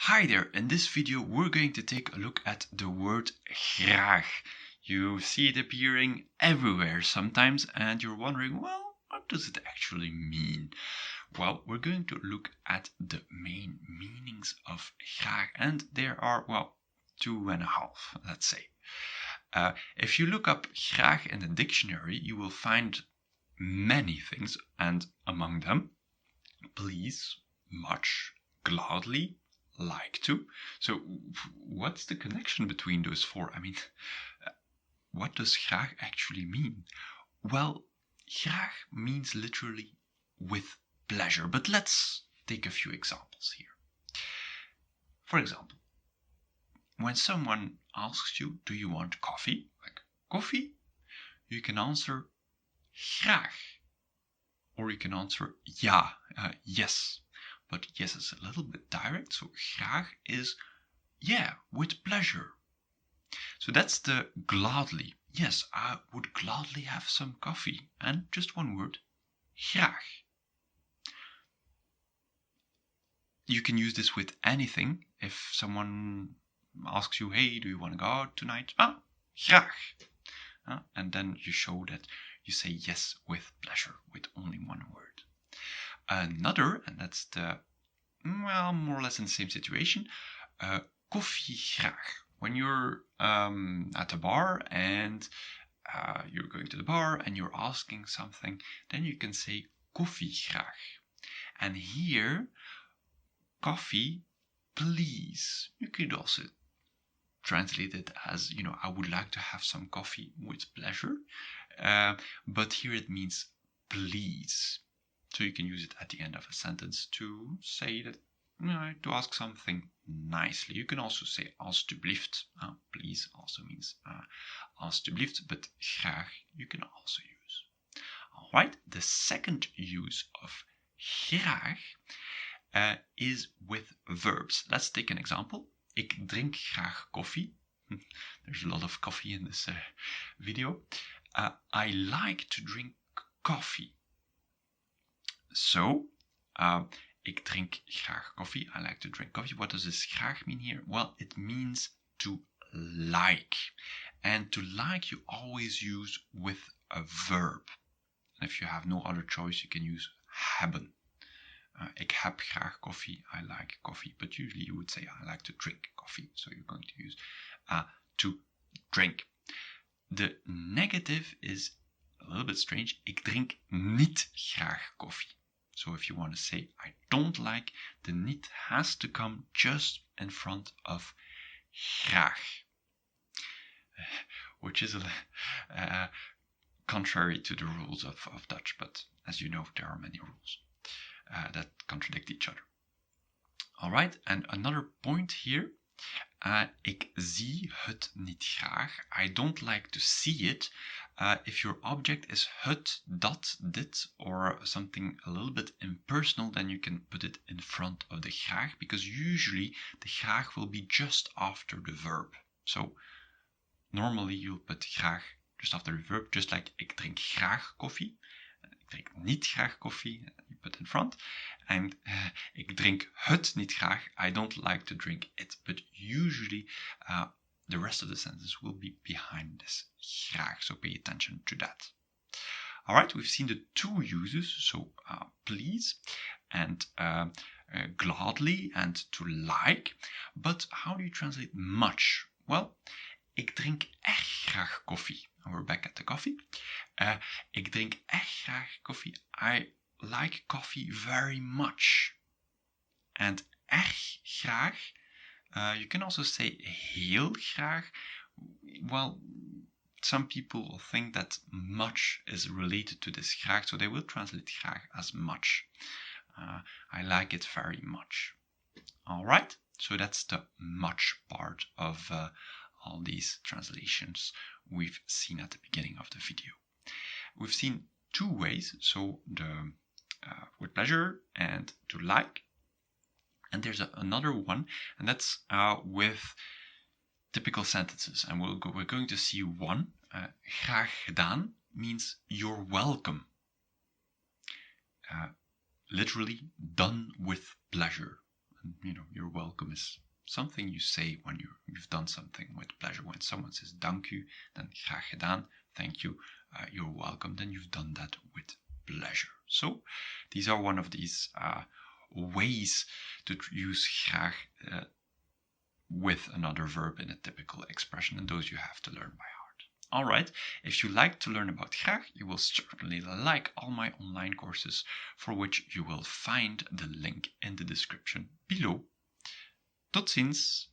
Hi there, in this video we're going to take a look at the word graag. You see it appearing everywhere sometimes and you're wondering, well, what does it actually mean? Well, we're going to look at the main meanings of graag, and there are, well, 2.5, let's say. If you look up graag in the dictionary, you will find many things, and among them, please, much, gladly, like to. So what's the connection between those four? I mean, what does graag actually mean? Well, graag means literally with pleasure, but let's take a few examples here. For example, when someone asks you, do you want coffee? Like, coffee? You can answer graag. Or you can answer ja, yes. But yes is a little bit direct, so graag is, yeah, with pleasure. So that's the gladly. Yes, I would gladly have some coffee. And just one word, graag. You can use this with anything. If someone asks you, hey, do you want to go out tonight? Graag. And then you show that you say yes with pleasure, with only one word. Another, and that's the, well, more or less in the same situation, koffie graag. When you're at a bar and you're going to the bar and you're asking something, then you can say koffie graag. And here, coffee, please. You could also translate it as, I would like to have some coffee with pleasure. But here it means please. So you can use it at the end of a sentence to say that, to ask something nicely. You can also say alstublieft. Please also means alstublieft, but graag you can also use. All right, the second use of graag is with verbs. Let's take an example. Ik drink graag koffie. There's a lot of coffee in this video. I like to drink coffee. So, ik drink graag koffie. I like to drink coffee. What does this graag mean here? Well, it means to like. And to like you always use with a verb. And if you have no other choice, you can use hebben. Ik heb graag koffie. I like coffee. But usually you would say, I like to drink coffee. So you're going to use to drink. The negative is a little bit strange. Ik drink niet graag koffie. So if you want to say, I don't like, the niet has to come just in front of graag. Which is contrary to the rules of Dutch. But as you know, there are many rules that contradict each other. All right, and another point here. Ik zie het niet graag. I don't like to see it. If your object is het, dat, dit, or something a little bit impersonal, then you can put it in front of the graag, because usually the graag will be just after the verb. So normally you'll put graag just after the verb, just like ik drink graag koffie. Ik drink niet graag koffie, you put in front. And ik drink het niet graag. I don't like to drink it. But usually the rest of the sentence will be behind this graag. So pay attention to that. All right, we've seen the two uses. So please and gladly and to like. But how do you translate much? Well, ik drink echt graag koffie. And we're back at the coffee. Ik drink echt graag koffie. I like coffee very much. And echt graag, you can also say heel graag. Well, some people think that much is related to this graag, so they will translate graag as much. I like it very much. All right, so that's the much part of all these translations we've seen at the beginning of the video. We've seen two ways, so the with pleasure and to like. And there's another one, and that's with typical sentences. And we're going to see one. Graag gedaan means you're welcome. Literally done with pleasure. You're welcome is something you say when you've done something with pleasure. When someone says dank u, then graag gedaan, thank you, you're welcome, then you've done that with pleasure. So these are one of these ways to use graag with another verb in a typical expression, and those you have to learn by heart. All right, if you like to learn about graag, you will certainly like all my online courses, for which you will find the link in the description below. Tot ziens!